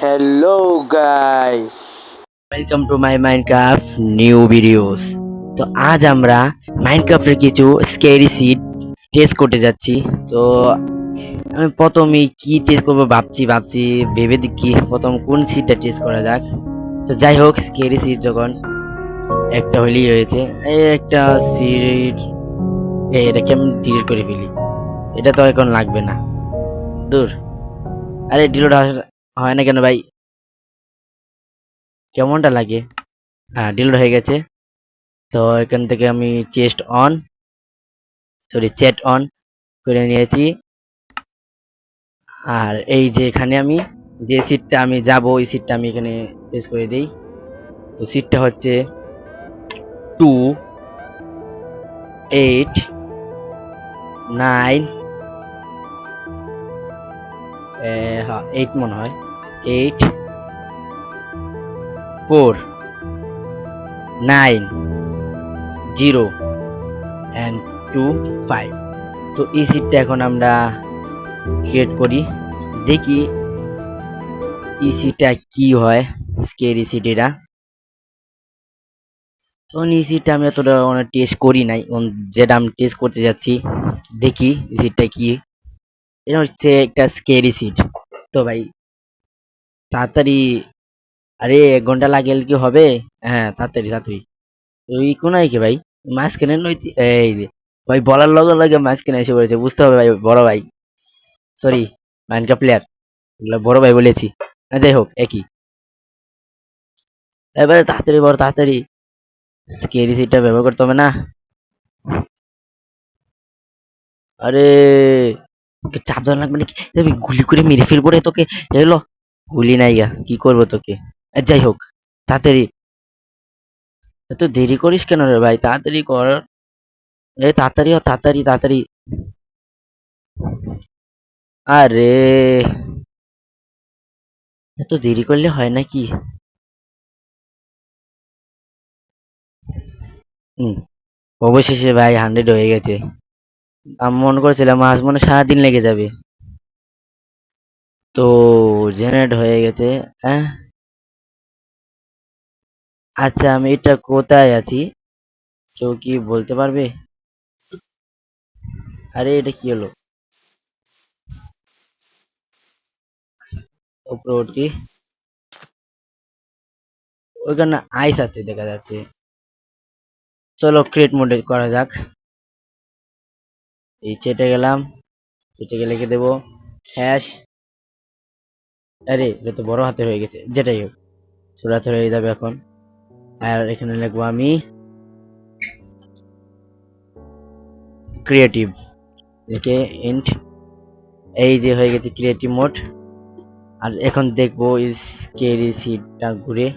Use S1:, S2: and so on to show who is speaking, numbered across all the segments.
S1: Hello guys.
S2: Welcome to my Minecraft new videos. তো আজ আমরা মাইনক্রাফটের কিছু স্কেরি সিট টেস্ট করতে যাচ্ছি। তো আমি প্রথমে কি টেস্ট করবো ভাবছি ভেবে দেখি প্রথম কোন সিটটা টেস্ট করা যাক। তো যাই হোক, স্কেরি সিট যখন একটা হলেই হয়েছে। এই একটা সিট, এটাকে আমি ডিলিট করে ফেলি। এটা তো এখন লাগবে না, দূর। আরে ডিলিট হয় না কেন ভাই? কেমনটা লাগে? হ্যাঁ, ডিলিট হয়ে গেছে। তো এখান থেকে আমি চ্যাট অন করে নিয়েছি। আর এই যে এখানে আমি যে সিটটা আমি যাব, ওই সিটটা আমি এখানে প্রেস করে দিই। তো সিটটা হচ্ছে 2 8 9, হ্যাঁ 8 মনে হয়, 8 4 9 0 and 2 5। তো এই সিটটা এখন আমরা ক্রিয়েট করি, দেখি এই সিটটা কি হয়, স্কেরি সিটিটা। তখন এই সিটটা আমি এতটা টেস্ট করি নাই, যেটা আমি টেস্ট করতে যাচ্ছি, দেখি এই সিটটা কি। এটা হচ্ছে একটা স্কেরি সিট। তো ভাই তাড়াতাড়ি, আরে 1 ঘন্টা লাগে কি হবে? হ্যাঁ, তাড়াতাড়ি তাড়াতাড়ি। ওই কোনায় কি ভাই? মাঝখানে নইতি, এই যে ভাই বলার লগে লগে মাঝখানে এসে পড়েছে, বুঝতে হবে ভাই, বড় ভাই। সরি, মাইনক্রাফট প্লেয়ার, এগুলো বড় ভাই বলেছি। যাই হোক, একই। এবারে তাড়াতাড়ি বড় তাড়াতাড়ি, স্কেরি সিটটা ব্যবহার করতে হবে না? আরে তোকে চাপ দেওয়া লাগবে নাকি? আমি গুলি করে মেরে ফেলবো রে তোকে। এলো, গুলি নাই গা, কি করবো তোকে? যাই হোক, তাড়াতাড়ি। এত দেরি করিস কেন রে ভাই? তাড়াতাড়ি কর। তাড়াতাড়ি হ, তাড়াতাড়ি তাড়াতাড়ি। আরে এত দেরি করলে হয় নাকি? হুম, অবশেষে ভাই 100 হয়ে গেছে। আমি মনে করেছিলাম আজ মনে হয় সারাদিন লেগে যাবে। তো জেনারেট হয়ে গেছে। হ্যাঁ, আচ্ছা, আমি এটা কোথায় আছি? কেউ কি বলতে পারবে? আরে এটা কি হলো? উপরে উঠি, ওইখানে আইস আছে দেখা যাচ্ছে। চলো ক্রিয়েট মোডে করা যাক। এই চেটে গেলাম, চেটে গেলে লিখে দেবো হ্যাশ। আরে এটা তো বড় হাতে হয়ে গেছে, যেটাই হোক ছোট হাতে হয়ে যাবে এখন। আর এখানে লিখবো আমি ক্রিয়েটিভ, লিখে ইন্ট। এই যে হয়ে গেছে ক্রিয়েটিভ মোড। আর এখন দেখবো স্কেরি সিটটা ঘুরে।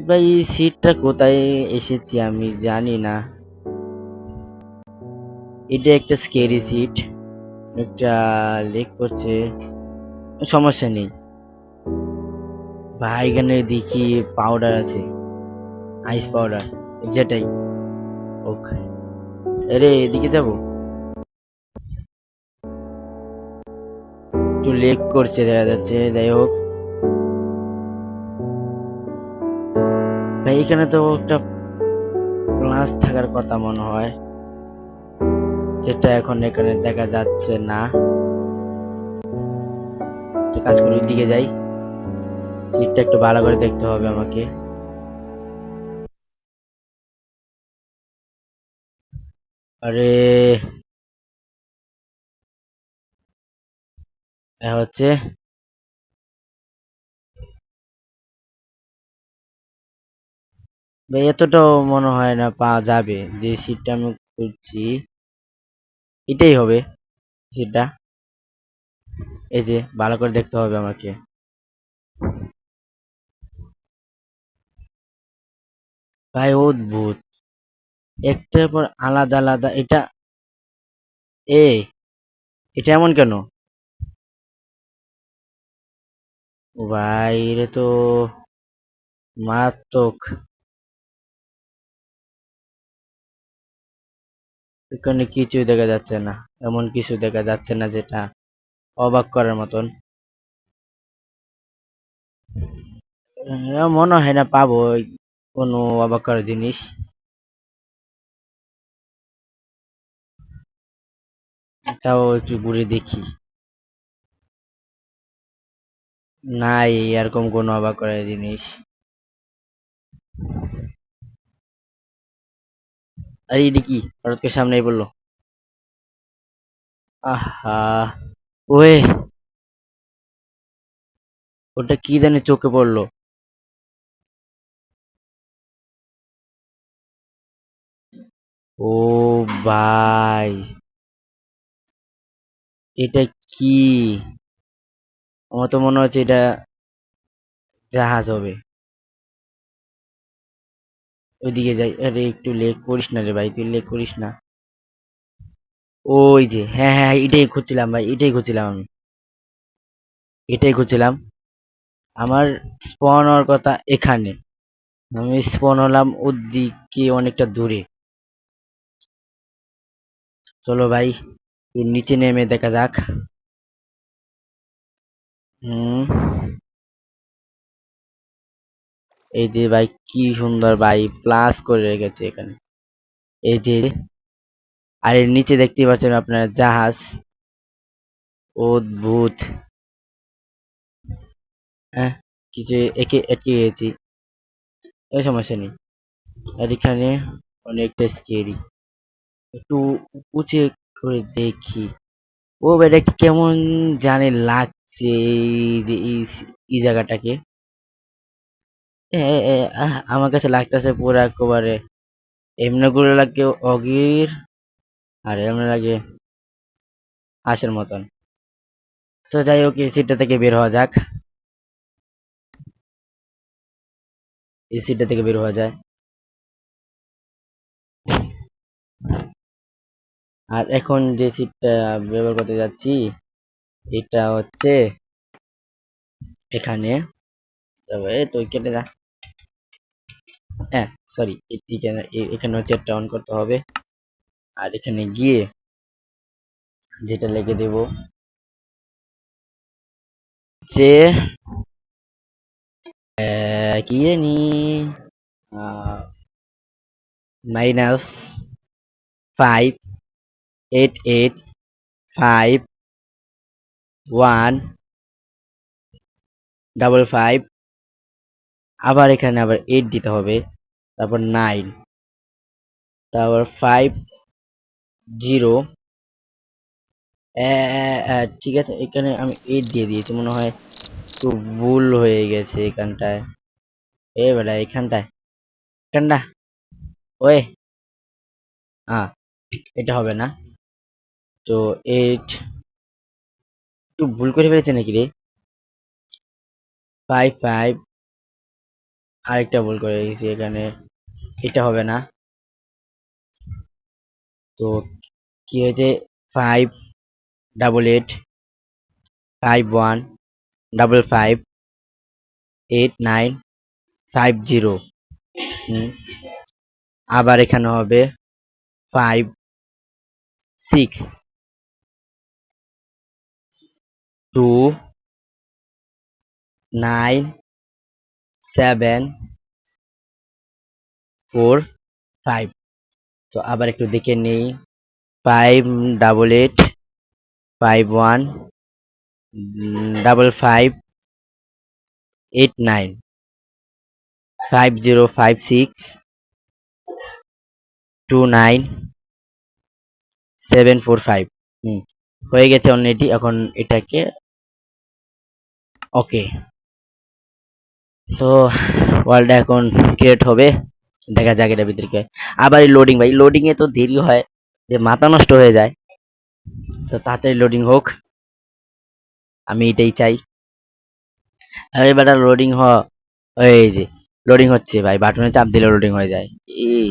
S2: ভাই সিটটা কোথায় এসেছি আমি জানি না। এটা একটা স্কেরি সিট, একটা লেক করছে, সমস্যা নেই ভাই। এখানে দেখি পাউডার আছে, আইস পাউডার, যেটাই ওকে। আরে এদিকে যাবো, একটু লেক করছে দেখা যাচ্ছে। যাই হোক ভাই, এখানে তো একটা ক্লাস থাকার কথা মনে হয়, যেটা এখন এখানে দেখা যাচ্ছে না। একটা কাজ করি, ওইদিকে যাই, সিটটা একটু ভালো করে দেখতে হবে আমাকে। আরে হচ্ছে ভাই, এতটাও মনে হয় না পাওয়া যাবে। যে সিটটা আমি খুঁজছি এটাই হবে সিটটা। এই যে ভালো করে দেখতে হবে আমাকে ভাই, অদ্ভুত, একটার পর আলাদা আলাদা। এটা এ এটা এমন কেন? ও ভাই, এটা তো মারাত্মক। এখানে কিছুই দেখা যাচ্ছে না, এমন কিছু দেখা যাচ্ছে না যেটা অবাক করার মতন। মনে হয় না পাবো কোনো অবাক করার জিনিস। তাও একটু ঘুরে দেখি। নাই এরকম কোনো অবাক করার জিনিস। আরে এটা কি হঠাৎ করে সামনেই বললো? আহা, ওয়ে, ওটা কি জানি চোখে পড়লো। ও ভাই, এটা কি? আমার তো মনে হচ্ছে এটা জাহাজ হবে। ওইদিকে যাই। আরে একটু লেক করিস না রে ভাই, তুই লেক করিস না। ওই যে, হ্যাঁ হ্যাঁ, এটাই খুঁজছিলাম ভাই, এটাই খুঁজছিলাম আমি, এটাই খুঁজছিলাম। আমার স্পন হওয়ার কথা এখানে, আমি স্পন হলাম ওদিকে অনেকটা দূরে। চলো ভাই, একটু নিচে নেমে দেখা যাক। হুম, এই যে ভাই কি সুন্দর ভাই, প্লাস করে রেখেছে এখানে। এই যে, আর এর নিচে দেখতে পাচ্ছেন আপনার জাহাজ। অদ্ভুত। হ্যাঁ, কিছু একে আটকে গেছি, এই সমস্যা নেই। আর এখানে অনেকটা স্কেরি, একটু উঁচে করে দেখি। ও ভাই, এটা কেমন জানে লাগছে এই যে এই জায়গাটাকে। আমার কাছে লাগতেছে পুরা একেবারে এমনি করে লাগে অগির, আর এমনি লাগে হাঁসের মতন। তো যাই হোক, এই সিটটা থেকে বের হওয়া যাক, এই সিটটা থেকে বের হওয়া যায়। আর এখন যে সিটটা ব্যবহার করতে যাচ্ছি, এটা হচ্ছে এখানে। তবে তুই কেটে যা। হ্যাঁ, সরি, এখানে এখানে হচ্ছে এটা অন করতে হবে। আর এখানে গিয়ে যেটা লিখে দেব যে কি জানি, -5885 1, আবার এখানে আবার 8 দিতে হবে, তারপর 9, তারপর 50। ঠিক আছে, এখানে আমি 8 দিয়ে দিয়েছি মনে হয়, একটু ভুল হয়ে গেছে এখানটায়। বেটা, এখানটায়, এখানটা, ওয়ে, এটা হবে না। তো 8, একটু ভুল করে ফেলেছে নাকি রে? 55, আরেকটা ভুল করে গেছি এখানে, এটা হবে না। তো কি হয়েছে? 588851558950। আবার এখানে হবে 56297745। তো আবার একটু দেখে নেই, 5855895056297745। হয়ে গেছে অলরেডি। এখন এটাকে ওকে। তো ওয়ার্ল্ডটা এখন ক্রিয়েট হবে, দেখা যাক এটা ভিতরে কি হয়। আবার এই লোডিং ভাই, লোডিং এ তো দেরি হয় যে মাথা নষ্ট হয়ে যায়। তো তাড়াতাড়ি লোডিং হোক, আমি এটাই চাই। আরে বেটা, লোডিং এই যে লোডিং হচ্ছে ভাই, বাটনে চাপ দিলে লোডিং হয়ে যায়। এই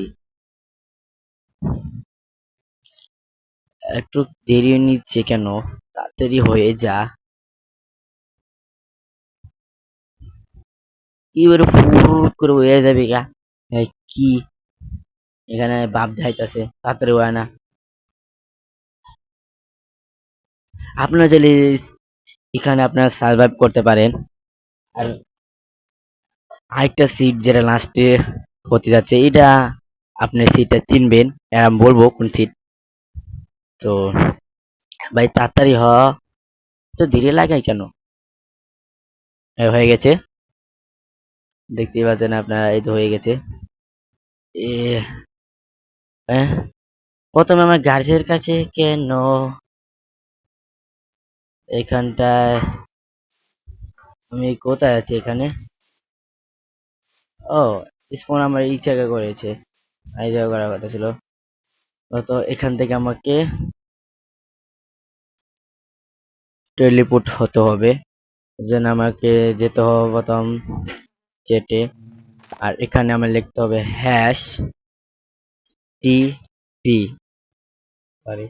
S2: একটু দেরি নিচ্ছে কেন? তাড়াতাড়ি হয়ে যা। এবারে ফুট করে হয়ে যাবে গা। কি এখানে বাপ ধাইতাছে, তাড়াতাড়ি হয় না? আপনার চাইলে এখানে আপনারা সার্ভাইভ করতে পারেন। আর আরেকটা সিট যেটা লাস্টে হতে যাচ্ছে, এটা আপনি সিটটা চিনবেন, আর আমি বলবো কোন সিট। তো ভাই তাড়াতাড়ি তো ধীরে লাগাই কেন? হয়ে গেছে, দেখতেই পাচ্ছেন আপনারা, এই তো হয়ে গেছে। এ আহ, প্রথমে আমার গার্জের কাছে কেন এখানটায়, আমি কোথায় আছি এখানে? ও, স্পন আমার এই জায়গায় করেছে, এই জায়গায় করার কথা ছিল। তো এখান থেকে আমাকে টেলিপোর্ট হতে হবে, যেন আমাকে যেতে হবে প্রথম চেটে। আর এখানে আমার লিখতে হবে হ্যাশ টি পি, সরি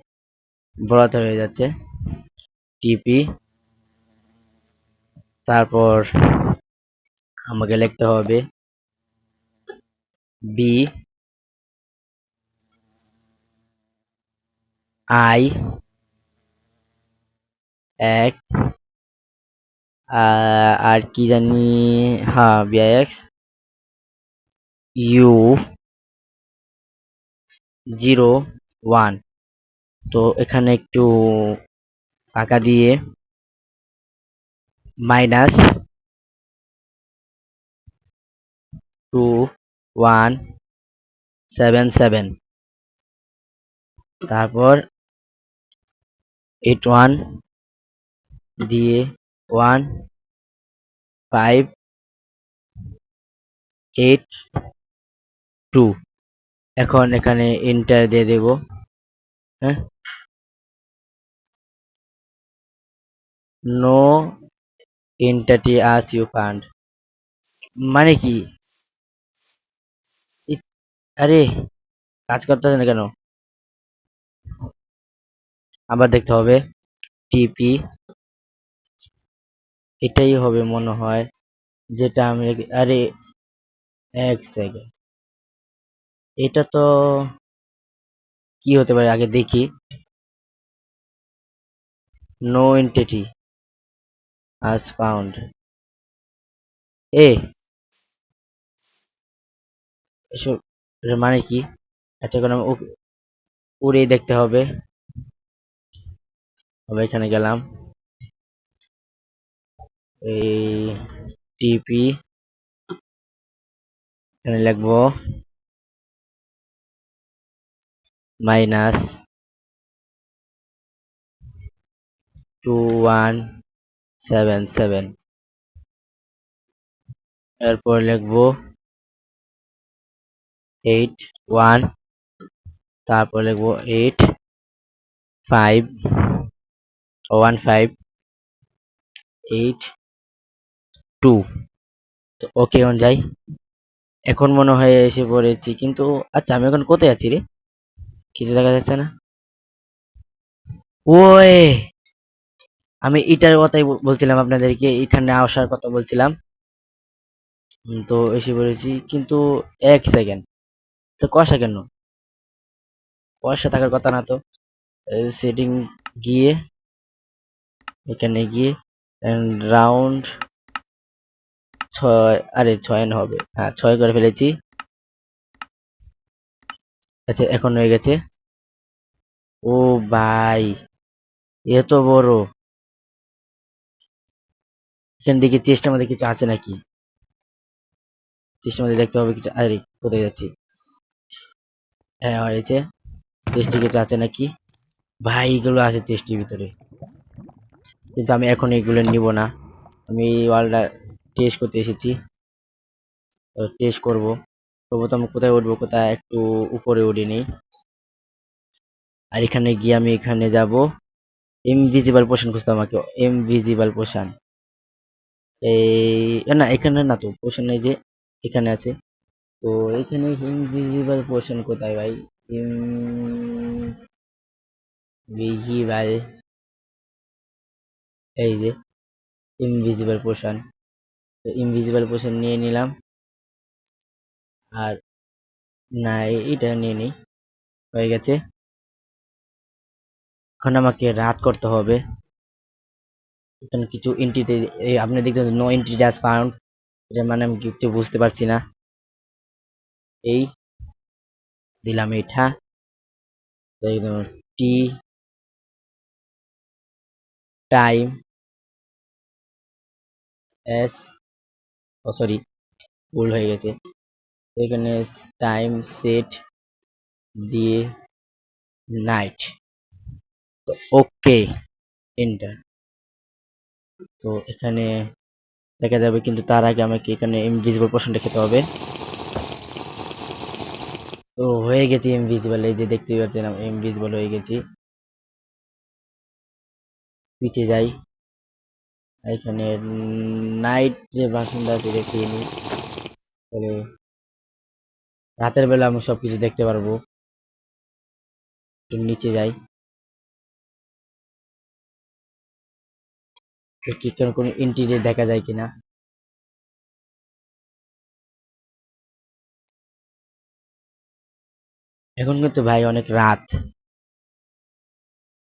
S2: বড় হাতের হয়ে যাচ্ছে, টিপি। তারপর আমাকে লিখতে হবে বি আই এক, আর কি জানি, হ্যাঁ বিআইএক্স ইউ 01। তো এখানে একটু ফাঁকা দিয়ে -2177, তারপর 81 দিয়ে 1582। এখন এখানে এন্টার দিয়ে দেব। হ্যাঁ, no entity as you fund, মানে কি? আরে কাজ করতেছে না কেন? আবার দেখতে হবে টিপি, এটাই হবে মনে হয়, যেটা আমি, আরে এক সেকেন্ড, এটা তো কি হতে পারে আগে দেখি। নো এন্টিটি আস ফাউন্ড, এ এসব এর মানে কি? আচ্ছা এখন আমি উড়ে দেখতে হবে। আবার এখানে গেলাম, এই টিপি, এখানে লিখবো -2177, এরপর লিখবো 81, তারপর লিখবো 1582। তো ওকে এখন যাই, এখন মনে হয় এসে পড়েছি, কিন্তু আচ্ছা আমি এখন কোথায় আছি রে? কিছু দেখা যাচ্ছে না। ওয়ে, আমি এটার কথাই বলছিলাম আপনাদেরকে, এখানে আসার কথা বলছিলাম। তো এসে পড়েছি, কিন্তু এক সেকেন্ড, তো কষা কেন? পয়সা থাকার কথা না তো। সেটিং গিয়ে, এখানে গিয়ে রাউন্ড 6, আরে 6 হবে, হ্যাঁ 6 করে ফেলেছি। আচ্ছা এখন হয়ে গেছে। ও ভাই, এত বড়! এখান থেকে চেষ্টার মধ্যে কিছু আছে নাকি? চেষ্টার মধ্যে দেখতে হবে কিছু, আরে কোথায় যাচ্ছি? হ্যাঁ হয়েছে, চেষ্টি কিছু আছে নাকি? ভাই এগুলো আছে চেষ্টির ভিতরে, কিন্তু আমি এখন এগুলো নিব না। আমি ওয়ালটা টেস্ট করতে এসেছি, টেস্ট করব। প্রথম কোথায় উঠবো, কোথায় একটু উপরে উঠিনি। আর এখানে গিয়ে আমি এখানে যাব, ইনভিজিবল পোশন খুঁজতে হবে আমাকে, ইনভিজিবল পোশন। এই না, এখানে না তো পোশন, এই যে এখানে আছে। তো এখানে ইনভিজিবল পোশন কোথায় ভাই? ইনভিজিবল, এই যে ইনভিজিবল পোশন। তো ইনভিজিবল পোশন নিয়ে নিলাম। আর না, এটা নিয়ে নিই, হয়ে গেছে। এখন আমাকে রাত করতে হবে। এখানে কিছু এন্ট্রিতে আপনি দেখতে নো এন্ট্রি ডাস ফাউন্ড, এটার মানে আমি কিছু বুঝতে পারছি না। এই দিলাম এটা, টি টাইম এস, ও সরি ভুল হয়ে গেছে, এখানে টাইম সেট দিয়ে নাইট, তো ওকে এন্টার। তো এখানে দেখা যাবে, কিন্তু তার আগে আমাকে এখানে ইনভিজিবল পোশনটা খেতে হবে। তো হয়ে গেছি ইনভিজিবল, এই যে দেখতেই পাচ্ছেন আমি ইনভিজিবল হয়ে গেছি। পিছিয়ে যাই, এখানে নাইট যে বাসনটা আছে দেখিয়ে নিই, তাহলে রাতের বেলা আমি সবকিছু দেখতে পারবো। একটু নিচে যাই, কি কোনো ইন্টিরিয়ার দেখা যায় কিনা। এখন কিন্তু ভাই অনেক রাত,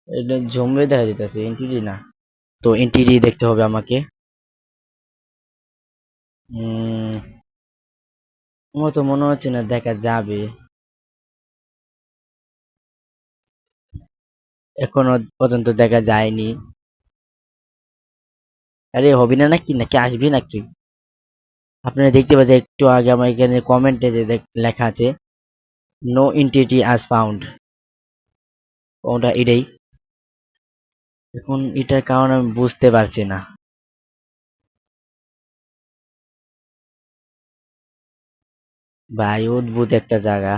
S2: এটা জমবে দেখা যেতেছে, ইন্টিরি না। তো ইন্টিরি দেখতে হবে আমাকে। আমার তো মনে হচ্ছে না দেখা যাবে, এখনো পর্যন্ত দেখা যায়নি। আরে হবি না নাকি, নাকি আসবি না তুই? আপনারা দেখতে পাচ্ছেন একটু আগে আমার এখানে কমেন্টে যে লেখা আছে নো এন্টিটি আজ ফাউন্ড, ওটা এটাই। এখন এটার কারণ আমি বুঝতে পারছি না ভাই, অদ্ভুত একটা জায়গা।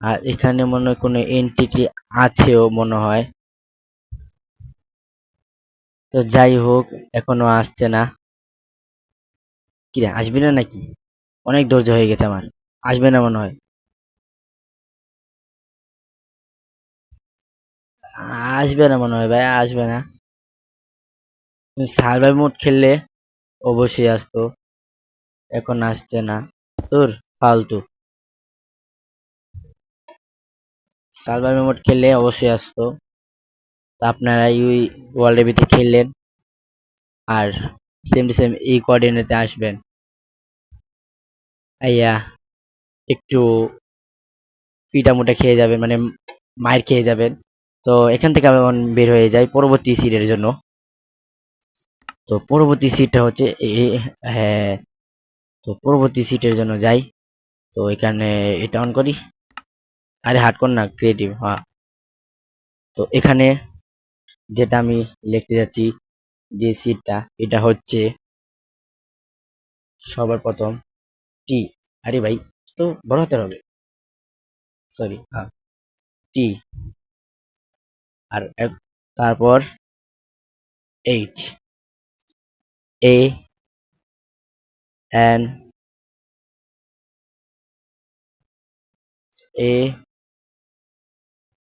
S2: আর এখানে মনে হয় কোনো এন্টিটি আছেও মনে হয়। তো যাই হোক, এখনো আসছে না। কিরে আসবি না নাকি? অনেক ধৈর্য হয়ে গেছে আমার, আসবে না মনে হয়। আসবে না মনে হয় ভাই, আসবে না। সার্ভাইভ মোড খেললে অবশ্যই আসতো, এখন আসছে না। তোর ফালতু, সার্ভাইভ মোড খেললে অবশ্যই আসতো। তো আপনারা ওই ওয়ার্ল্ডের ভিতরে খেললেন, আর সেম টু সেম এই কোঅর্ডিনেটে আসবেন, আইয়া একটু পিটা মোটা খেয়ে যাবেন, মানে মায়ের খেয়ে যাবেন। তো এখান থেকে আমি এখন বের হয়ে যাই পরবর্তী সিটের জন্য। তো পরবর্তী সিটটা হচ্ছে হ্যাঁ, তো পরবর্তী সিটের জন্য যাই। তো এখানে এটা অন করি, আরে হার্ড কর না, ক্রিয়েটিভ, হ্যাঁ। তো এখানে যেটা আমি লিখতে যাচ্ছি, যে সিটটা, এটা হচ্ছে সবার প্রথম টি, আরে ভাই তো বড় হাতের হবে, সরি, হ্যাঁ টি, আর তারপর H, A N, A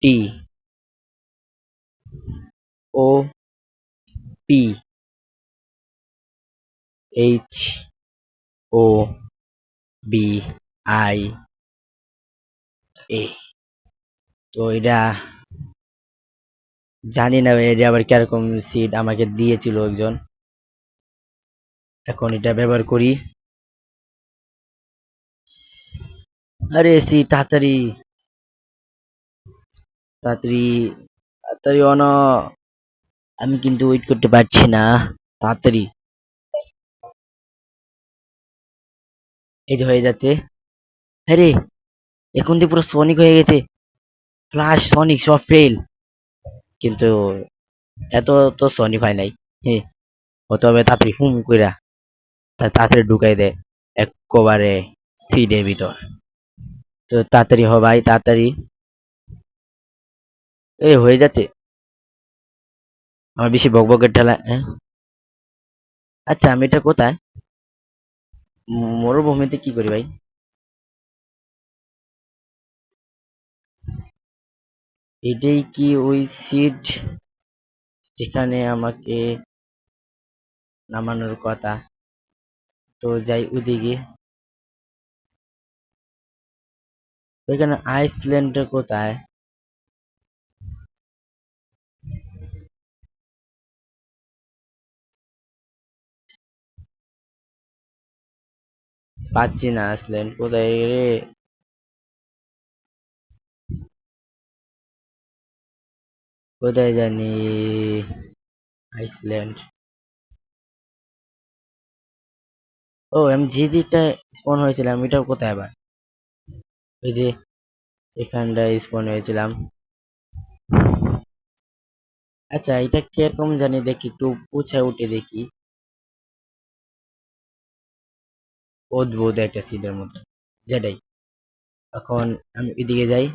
S2: T, O P, H O B I A. তো এটা জানি না এটা আবার কিরকম সিট আমাকে দিয়েছিল একজন, এখন এটা ব্যবহার করি। আরে সি তাড়াতাড়ি, তাড়াতাড়ি, তাড়াতাড়ি অন, আমি কিন্তু ওয়েট করতে পারছি না, তাড়াতাড়ি। এই যে হয়ে যাচ্ছে, আরে এখন তো পুরো সনিক হয়ে গেছে, ফ্লাশ সনিক সব ফেল, কিন্তু এত তো সনিক হয় নাই। হ্যাঁ, হতে হবে তাড়াতাড়ি হুম কইরা, তাড়াতাড়ি ঢুকাই দেয় একেবারে সিডের ভিতর। তো তাড়াতাড়ি হ ভাই, তাড়াতাড়ি, এই হয়ে যাচ্ছে। আমার বেশি বকবকের ঠেলা, হ্যাঁ। আচ্ছা আমি এটা কোথায়, মরুভূমিতে কি করি ভাই? এটাই কি ওই সিট যেখানে আমাকে নামানোর কথা? তো যাই ওদিকে, ওইখানে আইসল্যান্ডের কোথায়? পাচ্ছি না আইসল্যান্ড কোথায় রে? কোথায় জানি আইসল্যান্ড। ও আমি যে যেটা স্পন হয়েছিলাম এটাও কোথায় আবার? ওই যে এখানটায় স্পন হয়েছিলাম। আচ্ছা এটা কিরকম জানি দেখি, একটু উঁচায় উঠে দেখি। অদ্ভুত একটা সিটের মতো, যেটাই। এখন আমি এদিকে যাই,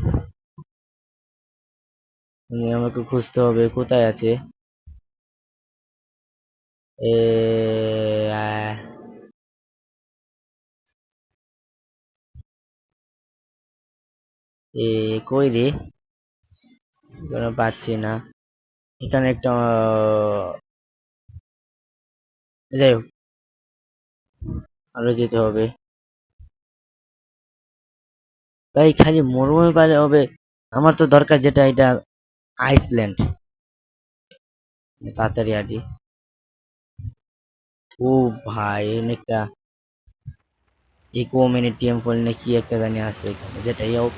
S2: আমাকে খুঁজতে হবে কোথায় আছে। এ আহ, এ কই রে? কোনো পাচ্ছি না। এখানে একটা যাই হোক, আরো যেতে হবে। ভাই খালি মরুভূমি পালে হবে? আমার তো দরকার যেটা, এটা আইসল্যান্ড। তাড়াতাড়ি আদি। ও ভাই এখানে একটা ইকো মিনি টেম্পল না কি একটা জানি আছে এখানে, যেটাই হোক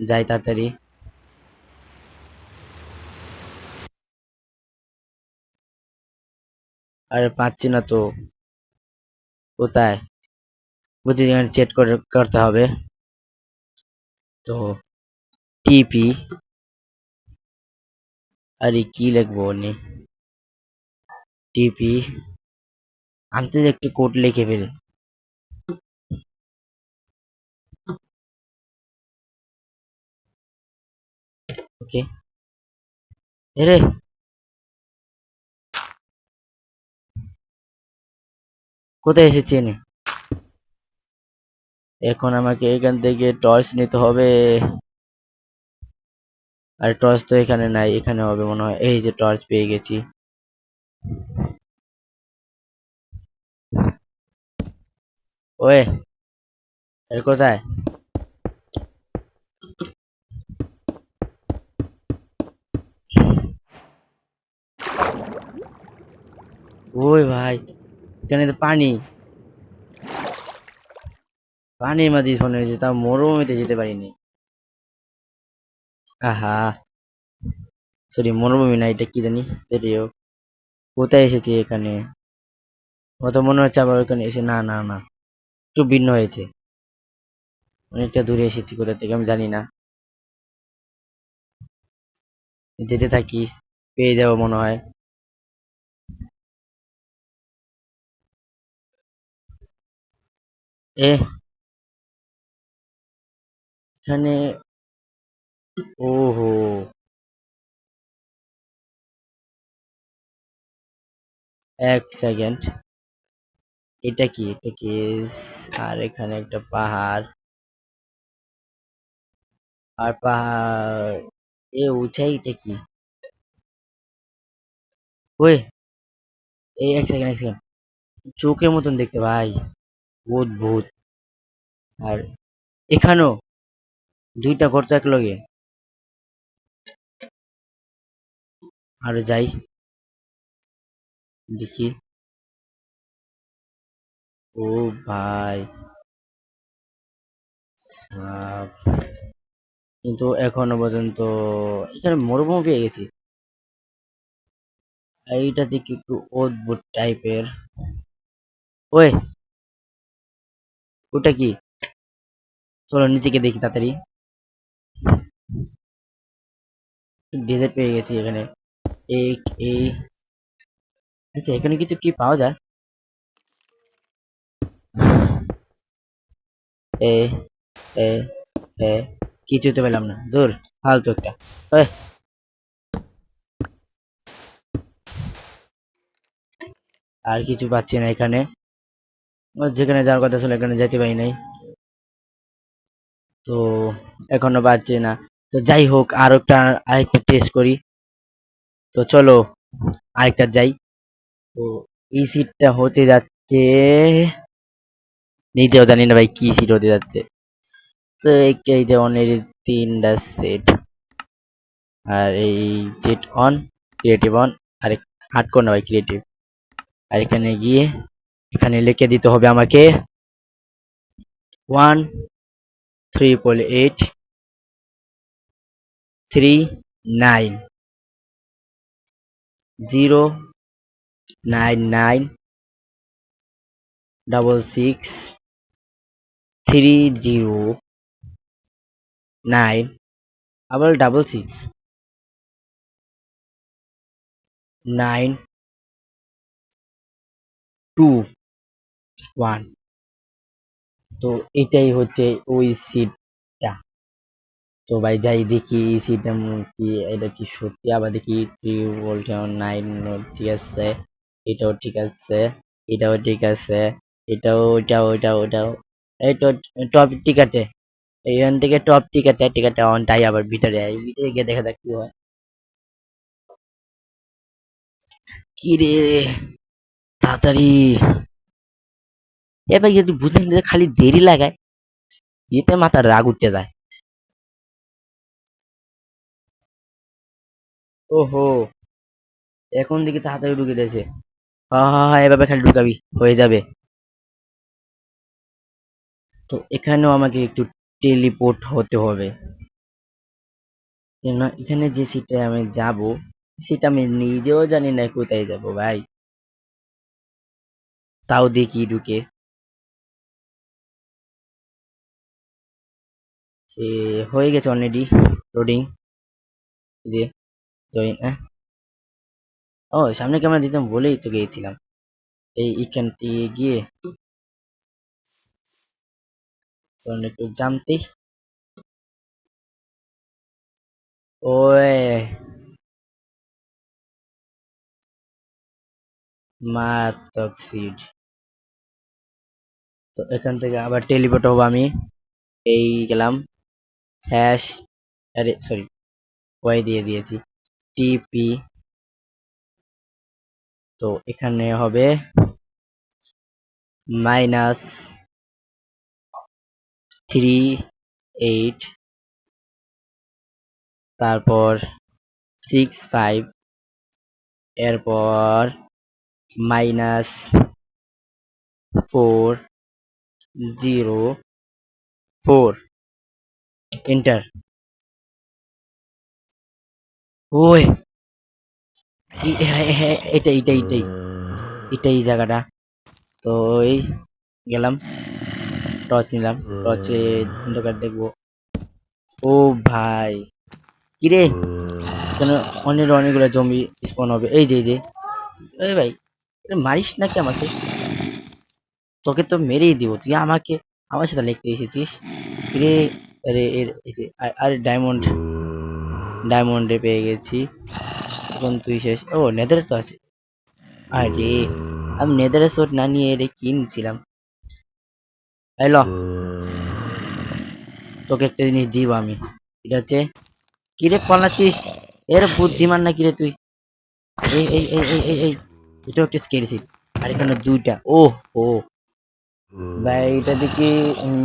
S2: যাই তাড়াতাড়ি। আরে পাচ্ছি না তো, কোথায়? বুঝছি এখানে চেক করতে হবে। তো টিপি, আরে কি লিখবো নি? টিপি আনতে যে একটু কোড লিখে ফেলি। ওকে। এরে কোথায় এসেছি এনে? এখন আমাকে এখান থেকে টর্চ নিতে হবে। আর টর্চ তো এখানে নাই, এখানে হবে মনে হয়। এই যে টর্চ পেয়ে গেছি। ওয়ে এর কোথায়? ওই ভাই এখানে তো পানি, পানির মাঝে মনে হয়েছে, তাও মরুভূমিতে যেতে পারিনি। আহা, সরি মরুভূমি না, এটা কি জানি। যদিও কোথায় এসেছি এখানে? ও তো মনে হচ্ছে আবার ওখানে এসে, না না না, একটু ভিন্ন হয়েছে। অনেকটা দূরে এসেছি, কোথা থেকে আমি জানি না। যেতে থাকি, পেয়ে যাবো মনে হয়। এ এখানে, ওহো, এক সেকেন্ড। এটা কি, এটা কি? আর এখানে একটা পাহাড়, আর পাহাড়, এ উঁচাই, এটা কি? ওই এই এক সেকেন্ড, এক সেকেন্ড। চোখের মতন দেখতে ভাই, অদ্ভুত। আর এখানেও দুইটা ঘর তো এক লগে। আর যাই দেখি। ও ভাই সাপ। কিন্তু এখনো পর্যন্ত এখানে মরুভূমি পেয়ে গেছি। এইটা দেখি একটু অদ্ভুত টাইপের। ওই ওটা কি? চলো নিচে গিয়ে দেখি তাড়াতাড়ি। ডেজার্ট পেয়ে গেছি এখানে। এই এই আচ্ছা এখানে কিছু কি পাওয়া যায়? এ এ এ কিছুতে পেলাম না, দূর, ফালতু একটা। ওই, আর কিছু পাচ্ছি না এখানে। যেখানে যাওয়ার কথা ছিল এখানে যেতে পারি নাই। তো এখনো পাচ্ছি না। তো যাই হোক, আরেকটা টেস্ট করি। তো চলো আরেকটা যাই। তো এই সিটটা হতে যাচ্ছে, নিজেও জানি না ভাই কি সিট হতে যাচ্ছে। তো এই যে অনের তিনটা সেট, আর এই জেট অন, ক্রিয়েটিভ অন, আর হার্ডকোর না ভাই ক্রিয়েটিভ। আর এখানে গিয়ে এখানে লিখে দিতে হবে আমাকে 1 3 8 3 9 আবার 6 6 9 2 1। তো এটাই হচ্ছে ওই সিটটা। তো ভাই যাই দেখি এই সিটটা কি এটা কি সত্যি, আবার দেখি 3 ভোল্ট 9 ঠিক আছে, এটাও ঠিক আছে, এটাও ঠিক আছে, এটাও এই তো টপ টিকাতে, এইখান থেকে টপ টিকাতে অন তাই আবার ভিতরে ভিতরে গিয়ে দেখা যাক কি হয়। কি রে, তাড়াতাড়ি এবার যদি বুঝলেন যে খালি দেরি লাগায়, এতে মাথার রাগ উঠতে যায়। ওহো, এখন দেখি তাড়াতাড়ি ঢুকে দিয়েছে। হ্যাঁ হ্যাঁ হ্যাঁ, এভাবে খালি ঢুকাবি হয়ে যাবে। তো এখানেও আমাকে একটু টেলিপোর্ট হতে হবে, কেননা এখানে যে সিটটায় আমি যাব সেটা আমি নিজেও জানি না কোথায় যাব ভাই। তাও দেখি ঢুকে এ হয়ে গেছে অলরেডি লোডিং, যে জয়েন। ও সামনে ক্যামেরা দিতাম বলেই তো গিয়েছিলাম। এইখান থেকে গিয়ে তখন একটু জানতেই, ওই মারাত্মক সিড। তো এখান থেকে আবার টেলিপোর্ট হবো আমি, এই গেলাম হ্যাশ, আরে সরি ওয়াই দিয়ে দিয়েছি, টিপি। তো এখানে হবে -3 8, তারপর 6 5, এরপর -4 0 4, এন্টার। ওই হ্যাঁ হ্যাঁ, এটাই জায়গাটা। তো এই গেলাম, টর্চ নিলাম, টর্চে অন্ধকার দেখবো। ও ভাই, কিরে এখানে অনেকগুলো জম্বি স্পন হবে, এই যে এই ভাই, এটা মারিস নাকি আমাকে? তোকে তো মেরেই দিব, তুই আমাকে আমার সাথে লিখতে এসেছিস? কিরে, আরে এই যে আরে ডায়মন্ডে পেয়ে গেছি। এখন তুই শেষ। ও নেদারে তো আছে। আরে আমি নেদারে শট না নিয়ে এটা কি নিছিলাম। এই ল, তোকে একটা জিনিস দিব আমি, এটা হচ্ছে, কিরে পালাচ্ছিস? এর বুদ্ধিমান না কিরে তুই? এই এটাও একটা স্কেরি সিট, আর এখানে দুইটা। ও ও ভাই, এটা দেখি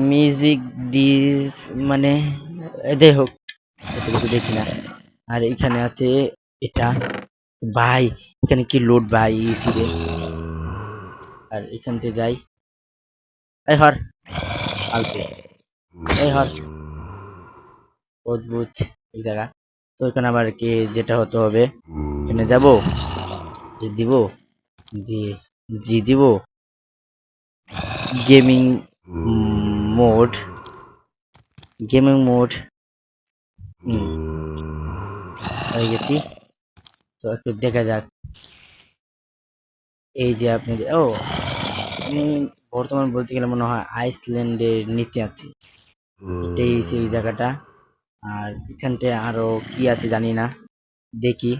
S2: মিউজিক ডিস, মানে যাই হোক, এত কিছু দেখি না। আর এখানে আছে এটা, ভাই এখানে কি লোড ভাই ইসি রে। আর এখান থেকে যাই, এই হর আলতু, এই হর অদ্ভুত এক জায়গা। তো এখানে আবার কি যেটা হতে হবে, এখানে যাব, যে দিব, দিয়ে জি দিব, গেমিং মোড, গেমিং মোড হয়ে গেছি। তো একটু দেখা যাক, এই যে আপনি, ও আমি বর্তমান বলতে গেলে মনে হয় আইসল্যান্ডের নিচে আছি, এটাই সেই জায়গাটা। আর এখানটায় আরো কি আছে জানি না, দেখি।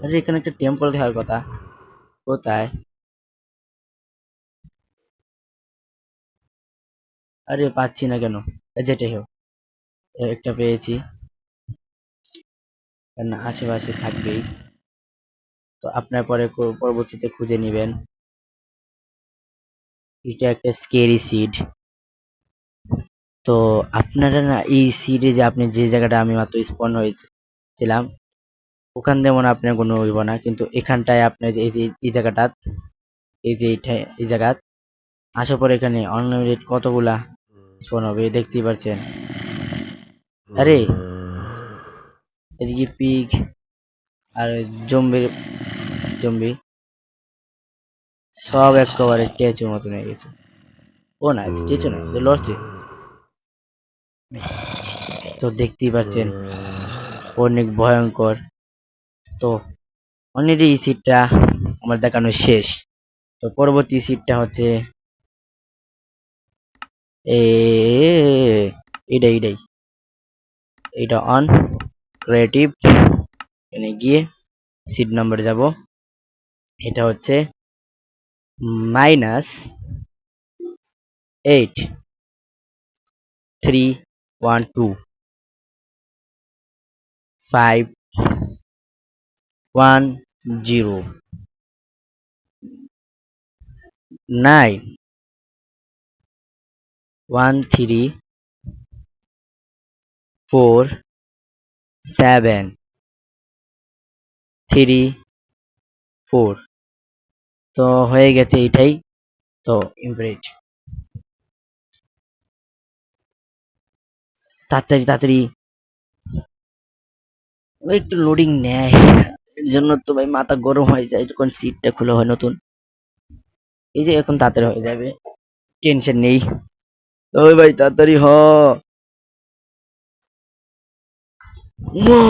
S2: আরে এখানে একটা টেম্পল দেখার কথা, কোথায়? আরে পাচ্ছি না কেন? যেটাই হোক, একটা পেয়েছি, কারণ আশেপাশে থাকবেই। তো আপনার পরে পরবর্তীতে খুঁজে নেবেন। এটা একটা স্কেরি সিড। তো আপনারা না এই সিডে যে আপনি যে জায়গাটা আমি মাত্র স্পন হয়েছিলাম, ওখান দিয়ে মনে হয় আপনার কোনো হইব না, কিন্তু এখানটায় আপনার যে এই যে এই জায়গাটা, এই যে এই জায়গা, আসার পর এখানে অনলিমিটেড কতগুলা স্পন হবে দেখতেই পাচ্ছেন। আরে এদিকে পিগ আর জম্বি সব একেবারে স্ট্যাচুর মতন হয়ে গেছে। ও না, স্ট্যাচু না, লড়ছে। তো দেখতেই পাচ্ছেন অনেক ভয়ঙ্কর। তো অলরেডি এই সিটটা আমার দেখানো শেষ। তো পরবর্তী সিটটা হচ্ছে এ এটাই এটা অন ক্রিয়েটিভ, এখানে গিয়ে সিট নাম্বার যাব। এটা হচ্ছে -5 1 0 9 1 3 4 7 3 4। তো হয়ে গেছে এটাই। তো ইমপ্রেড তাড়াতাড়ি তাড়াতাড়ি ওই একটু লোডিং নেয়, এর জন্য তো ভাই মাথা গরম হয়ে যায় যখন সিটটা খোলা হয় নতুন। এই যে এখন তাড়াতাড়ি হয়ে যাবে, টেনশন নেই। ওই ভাই তাড়াতাড়ি হ। মা!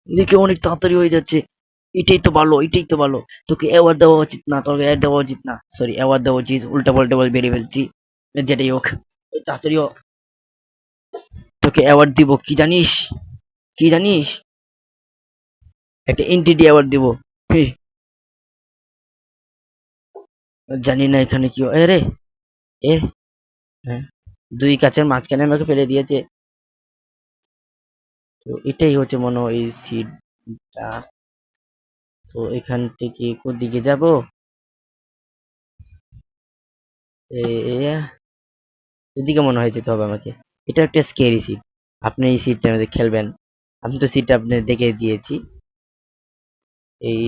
S2: এদিকে অনেক তাড়াতাড়ি হয়ে যাচ্ছে। এটাই তো ভালো, এটাই তো ভালো। তোকে অ্যাওয়ার্ড দেওয়া উচিত না, তোকে অ্যাড দেওয়া উচিত না, সরি অ্যাওয়ার্ড দেওয়া উচিত, উল্টা পাল্টা বল বেরিয়ে ফেলছি। যেটাই হোক, ওই তাড়াতাড়ি হ। তোকে অ্যাওয়ার্ড দিব কি জানিস? কি জানিস? একটা এনটিটি অ্যাওয়ার্ড দিব। হেহ, জানি না এখানে কি এ রে এ হ্যাঁ, দুই কাছের মাঝখানে আমাকে ফেলে দিয়েছে। তো এটাই হচ্ছে মনে হয় এই সিটটা। তো এখান থেকে কোন দিকে যাব? এদিকে মনে হয় যেতে হবে আমাকে। এটা একটা স্কেরি সিট। আপনি এই সিটটার মধ্যে খেলবেন? আমি তো সিটটা আপনার দেখে দিয়েছি। এই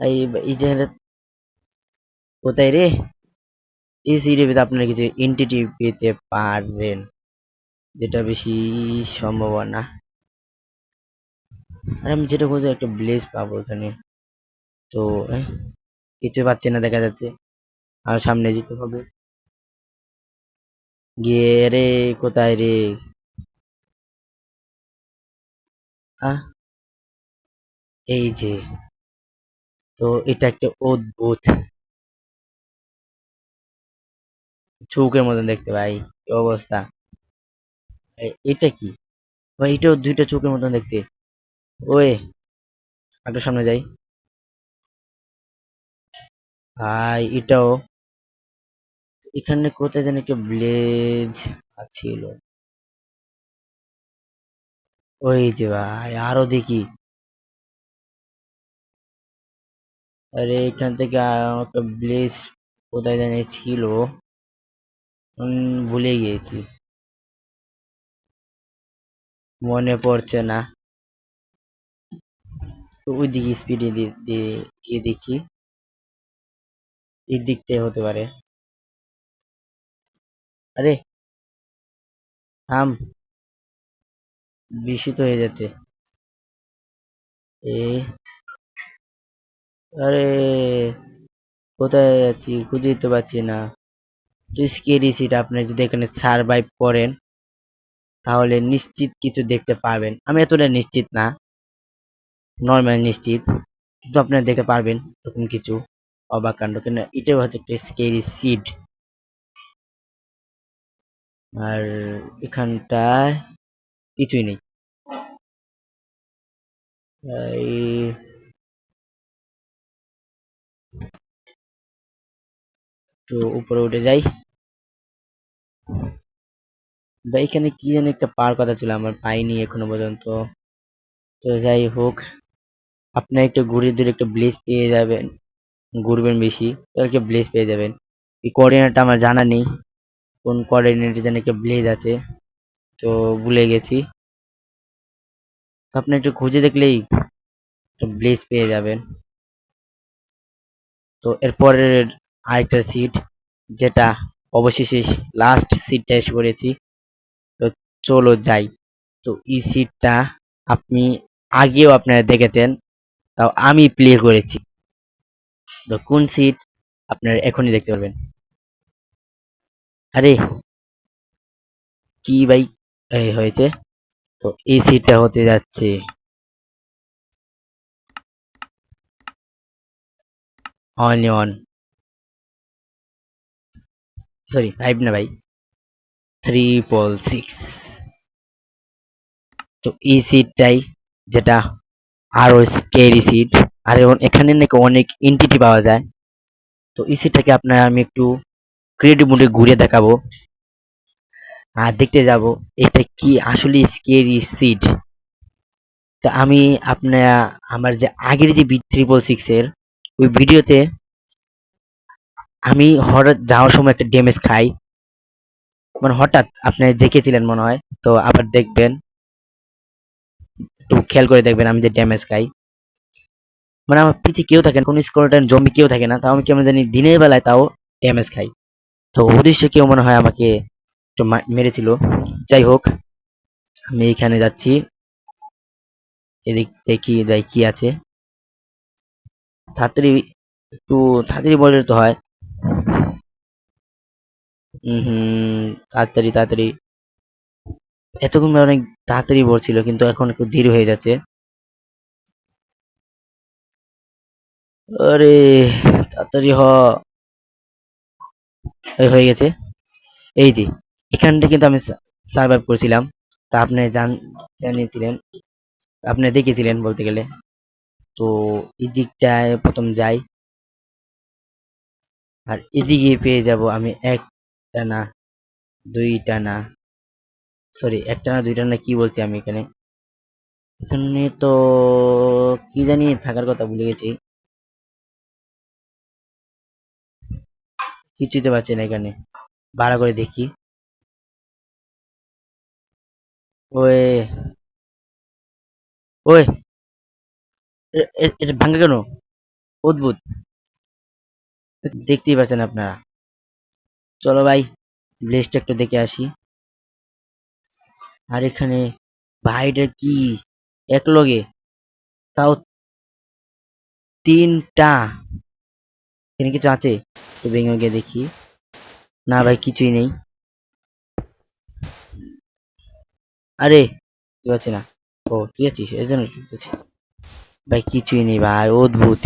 S2: এই এই জায়গাটা কোথায় রে? এই সিটের ভিতরে আপনারা কিছু এন্টিটি পেতে পারেন, যেটা বেশি সম্ভাবনা। আর আমি যেটা বলছি একটা ব্লেজ পাবো এখানে। তো কিছু পাচ্ছি না দেখা যাচ্ছে। আর সামনে যেতে হবে। গিয়ে রে, কোথায় রে? আহ এই যে, তো এটা একটা অদ্ভুত চৌকের মতন দেখতে ভাই, কি অবস্থা। এটা কি ভাই? এটাও দুইটা চোখের মতন দেখতে। ওয়ে একটু সামনে যাই ভাই। এটাও এখানে কোথায় যেন একটা ব্লেজ ছিল। ওই যে ভাই, আরো দেখি। আরে এখান থেকে একটা ব্লেজ কোথায় জানি ছিল, ভুলে গিয়েছি, মনে পড়ছে না। তো ওই দিকে স্পিডে গিয়ে দেখি, এই দিকটাই হতে পারে। আরে থাম, বিস্মিত হয়ে যাচ্ছে। এ আরে কোথায় আছি খুঁজেই তো পাচ্ছি না। তো স্কেরি সিট, আপনি যদি এখানে সারভাইভ করেন তাহলে নিশ্চিত কিছু দেখতে পারবেন। আমি এতটা নিশ্চিত না, নর্মাল নিশ্চিত, কিন্তু আপনারা দেখতে পারবেন এরকম কিছু অবাক কাণ্ড। কেন এটাও হচ্ছে একটা স্কেরি সিট। আর এখানটায় কিছুই নেই। এই তো উপরে উঠে যাই। বা এখানে কি যেন একটা পাওয়ার কথা ছিল, আমার পাইনি এখনো পর্যন্ত। তো যাই হোক, আপনি একটা ঘুরে ধরে একটা ব্লেজ পেয়ে যাবেন, ঘুরবেন বেশি তো একটা ব্লেজ পেয়ে যাবেন। এই কোঅর্ডিনেটটা আমার জানা নেই, কোন কোঅর্ডিনেটে যেন একটা ব্লেজ আছে, তো ভুলে গেছি। তো আপনি একটু খুঁজে দেখলেই একটা ব্লেজ পেয়ে যাবেন। তো এরপরের আরেকটা সিট, যেটা অবশেষে লাস্ট সিট টেস্ট করেছি। তো চলো যাই। তো এই সিটটা আপনি আগেও আপনারা দেখেছেন, তাও আমি প্লে করেছি। তো কোন সিট আপনারা এখনই দেখতে পারবেন। আরে কি ভাই এই হয়েছে। তো এই সিটটা হতে যাচ্ছে অনলি ওয়ান, সরি ফাইভ না ভাই, 666। তো এই সিটটাই, যেটা আরো স্কেরি সিট। আর এখানে নাকি অনেক এন্টিটি পাওয়া যায়। তো এই সিটটাকে আপনার আমি একটু ক্রিয়েটিভ মোডে ঘুরে দেখাবো আর দেখতে যাব এটা কি আসলে স্কেরি সিট। তা আমি আপনার আমার যে আগের যে B666 এর ওই ভিডিওতে আমি হঠাৎ যাওয়ার সময় একটা ড্যামেজ খাই, মানে হঠাৎ আপনি দেখেছিলেন মনে হয়। তো আবার দেখবেন, একটু খেয়াল করে দেখবেন আমি যে ড্যামেজ খাই। মানে আমার পিছে কেউ থাকে না, কোনো স্কোয়াডের জম্বি কেউ থাকে না, তাও আমি কেমন জানি দিনের বেলায় তাও ড্যামেজ খাই। তো অদৃশ্য কেউ মনে হয় আমাকে একটু মেরেছিল। যাই হোক, আমি এখানে যাচ্ছি, এদিক দেখি যাই কি আছে। তাড়াতাড়ি, একটু তাড়াতাড়ি বললে তো হয়। তাড়াতাড়ি তাড়াতাড়ি, এতক্ষণ অনেক তাড়াতাড়ি বলছিল, কিন্তু এখন একটু ধীর হয়ে যাচ্ছে। আরে তাড়াতাড়ি এই হয়ে গেছে। এই যে এখানটা কিন্তু আমি সার্ভাইভ করেছিলাম। তা আপনি জানিয়েছিলেন, আপনি দেখেছিলেন বলতে গেলে। তো এই দিকটায় প্রথম যাই, আর এদিকে পেয়ে যাব আমি একটা না দুইটা না, সরি একটা না দুইটা না, কি বলছি আমি এখানে। এখানে তো কি জানি থাকার কথা ভুলে গেছি, কিছুই তো পাচ্ছি না এখানে। ভাড়া করে দেখি। ওই ওই এটা ভাঙা কেন? অদ্ভুত, দেখতেই পাচ্ছেন আপনারা। চলো ভাই, ব্লেসটা একটু দেখে আসি। আর এখানে ভাইটা কি এক লগে, তাও তিনটা, এখানে কিছু আছে? তো ভেঙে গিয়ে দেখি, না ভাই কিছুই নেই। আরে তুই আছে না? ও তুই আছিস, এই জন্য চলতেছি। ভাই কিছুই নেই ভাই, অদ্ভুত।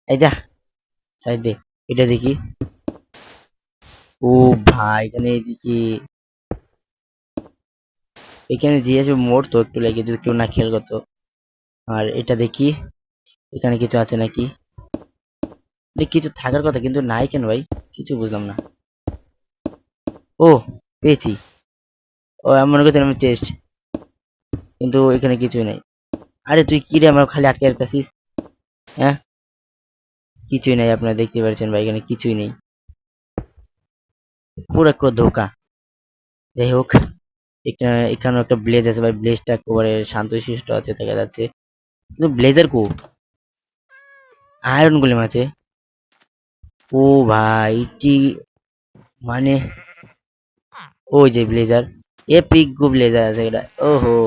S2: এই যা সাইড দে, এটা দেখি। ও ভাই এখানে এদিকে, এখানে জিএস মোড় তো একটু লেগে যদি কেউ না খেয়াল করতো। আর এটা দেখি, এখানে কিছু আছে নাকি। কিছু থাকার কথা কিন্তু নাই কেন ভাই, কিছু বুঝলাম না। ও পেয়েছি। ও আমি মনে করছিলাম চেস্ট, কিন্তু এখানে কিছুই নেই। আরে তুই কি রে আমার খালি আটকে রাখতেছিস? হ্যাঁ, কিছুই নাই, আপনারা দেখতে পাচ্ছেন ভাই এখানে কিছুই নেই, পুরো একটা ধোকা। যাই হোক, এখানে একটা ব্লেজ আছে ভাই, ব্লেজটা একেবারে শান্তশিষ্ট আছে দেখা যাচ্ছে, কিন্তু ব্লেজার কো, আয়রন গোলেম আছে। ও ভাই এটি মানে, ওই যে ব্লেজার, এপিক গো ব্লেজার আছে এটা। ওহো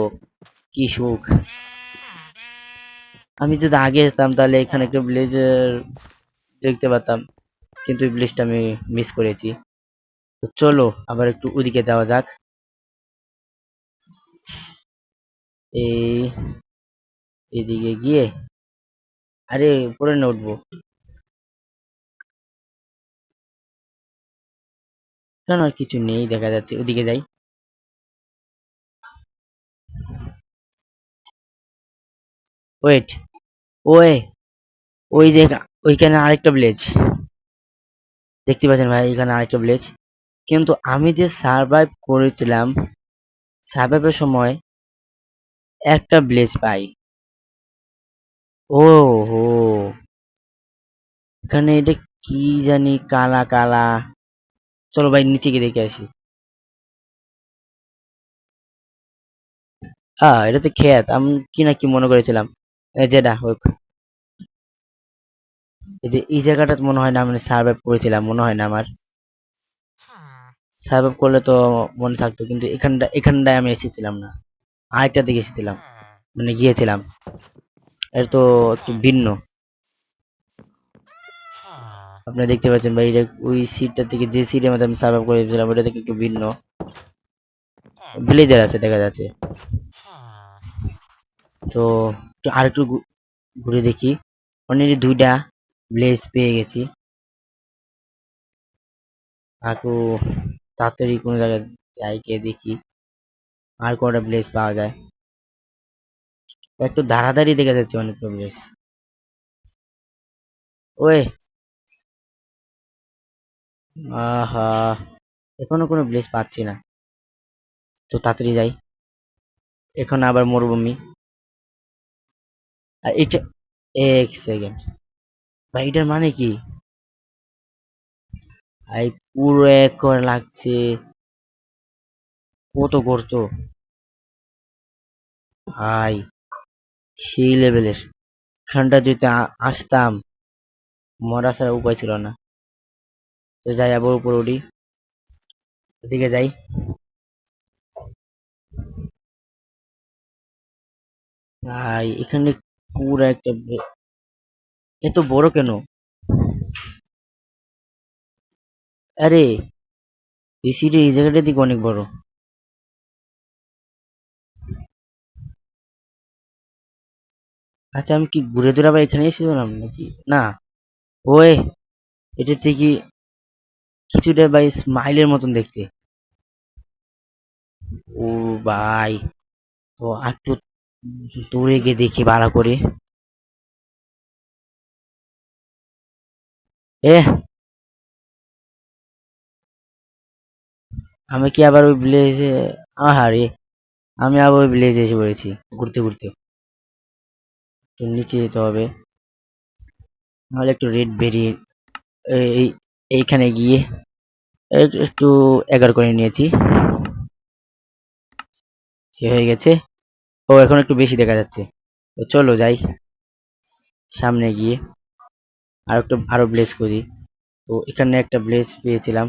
S2: কি সুখ, আমি যদি আগে আসতাম তাহলে এখানে একটা ব্লেজার দেখতে পারতাম, কিন্তু এই ব্লেজটা আমি মিস করেছি। তো চলো আবার একটু ওদিকে যাওয়া যাক। এই এদিকে গিয়ে, আরে উপরে না উঠবো কেন? আর কিছু নেই দেখা যাচ্ছে, ওদিকে যাই। ওয়েট, ওয়ে, ওই যে ওইখানে আরেকটা ব্লেজ দেখতে পাচ্ছেন ভাই, এখানে আরেকটা ব্লেজ। কিন্তু আমি যে সার্ভাইভ করেছিলাম, সার্ভাইভের সময় একটা ব্লেজ পাই। ও হো, এখানে এটা কি জানি কালা কালা। চলো ভাই নিচে গিয়ে দেখে আসি। এটা তো ক্ষেত, আমি কি না কি মনে করেছিলাম। যেটা হোক, এই যে এই জায়গাটা মনে হয় না আমি সার্ভাইভ করেছিলাম, মনে হয় না আমার সার্ভাইভ করলে তো মনে থাকতো, কিন্তু এখানটায় আমি এসেছিলাম না, আরেকটা দিকে এসেছিলাম, মানে গিয়েছিলাম। এর তো একটু ভিন্ন, আপনারা দেখতে পাচ্ছেন ভাই, এটা ওই সিটটা থেকে যে সিটের মধ্যে আমি সার্ভাইভ করেছিলাম ওটা থেকে একটু ভিন্ন। ভিলেজার আছে দেখা যাচ্ছে। তো আর একটু ঘুরে দেখি, অলরেডি 2টা ব্লেজ পেয়ে গেছি। একটু তাড়াতাড়ি কোনো জায়গায় যাই, গিয়ে দেখি আর কটা ব্লেজ পাওয়া যায়। একটু দাঁড়াদাঁড়ি দেখা যাচ্ছে অনেকটা ব্লেজ। ওই আহা, এখনো কোনো ব্লেজ পাচ্ছি না, তো তাড়াতাড়ি যাই। এখন আবার মরুভূমি। আর এটা, এক সেকেন্ড ভাই, এটার মানে কি ভাই? পুরো এক করে লাগছে, কত করতো ভাই, সেই লেভেলের। এখানটা যদি আসতাম, মরা ছাড়া উপায় ছিল না। তো যাই, আবার উপরে উঠি, ওদিকে যাই। ভাই এখানে পুরো একটা এত বড় কেন? আরে এই সিটি এই জায়গাটা দিকে অনেক বড়। আচ্ছা আমি কি ঘুরে ধরে আবার এখানে এসেছিলাম নাকি? না, ওই এটা থেকে কিছুটা ভাই স্মাইলের মতন দেখতে। ও ভাই, তো একটু দূরে গিয়ে দেখি ভালো করে। এ, আমি কি আবার ওই ভিলেজে? আহারে, আমি আবার ওই ভিলেজে এসে পড়েছি ঘুরতে ঘুরতে। তো নিচে যেতে হবে, নাহলে একটু রেড বেরিয়ে এইখানে গিয়ে একটু এগার করে নিয়েছি, এ হয়ে গেছে। ও এখন একটু বেশি দেখা যাচ্ছে। তো চলো যাই সামনে গিয়ে আর একটু আরো ব্লেজ খুঁজি। তো এখানে একটা ব্লেজ পেয়েছিলাম।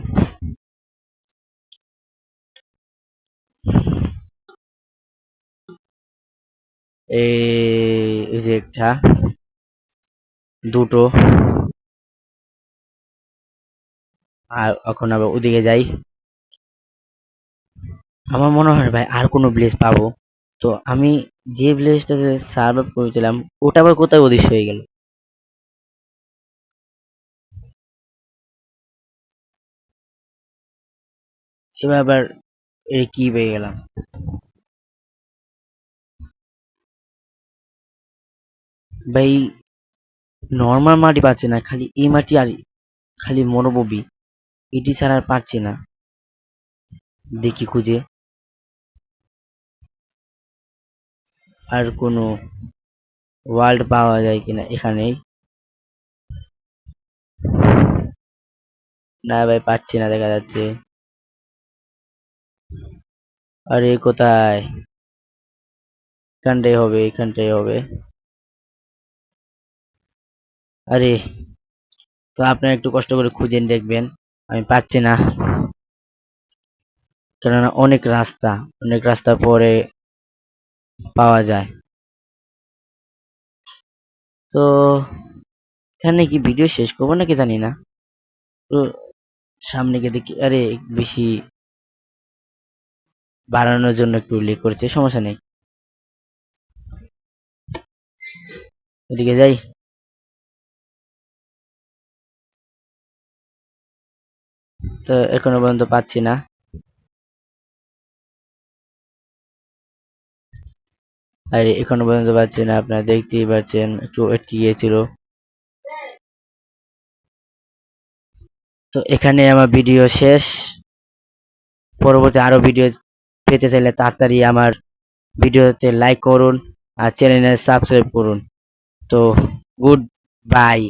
S2: এই যে একটা, দুটো, আর এখন আবার ওদিকে যাই। আমার মনে হয় ভাই আর কোনো ব্লেজ পাবো। তো আমি যে ভিলেজটাতে সার্ভাইভ করেছিলাম ওটা আবার কোথায় অদৃশ্য হয়ে গেল? এবার আবার কি পেয়ে গেলাম ভাই? নর্মাল মাটি পাচ্ছি না, খালি এই মাটি আর খালি মরুভূমি, এটি ছাড়া আর পাচ্ছি না। দেখি খুঁজে আর কোনো ওয়ার্ল্ড পাওয়া যায় কিনা এখানেই। না ভাই, পাচ্ছি না দেখা যাচ্ছে। আরে কোথায়? এখানটাই হবে, এখানটাই হবে। আরে, তো আপনারা একটু কষ্ট করে খুঁজে দেখবেন, আমি পাচ্ছি না, কেননা অনেক রাস্তা পরে পাওয়া যায়। তো এখানে কি ভিডিও শেষ করবো নাকি জানি না। তো সামনে গিয়ে দেখি, আরে বেশি বাড়ানোর জন্য একটু উল্লেখ করেছে, সমস্যা নেই, ওদিকে যাই। তো এখনো পর্যন্ত পাচ্ছি না। আরে এখনো পর্যন্ত পাচ্ছি না, আপনারা দেখতেই পাচ্ছেন একটু আটকে গিয়েছিল। তো এখানে আমার ভিডিও শেষ। পরবর্তী আরো ভিডিও পেতে চাইলে তাড়াতাড়ি আমার ভিডিওতে লাইক করুন আর চ্যানেলে সাবস্ক্রাইব করুন। তো গুড বাই।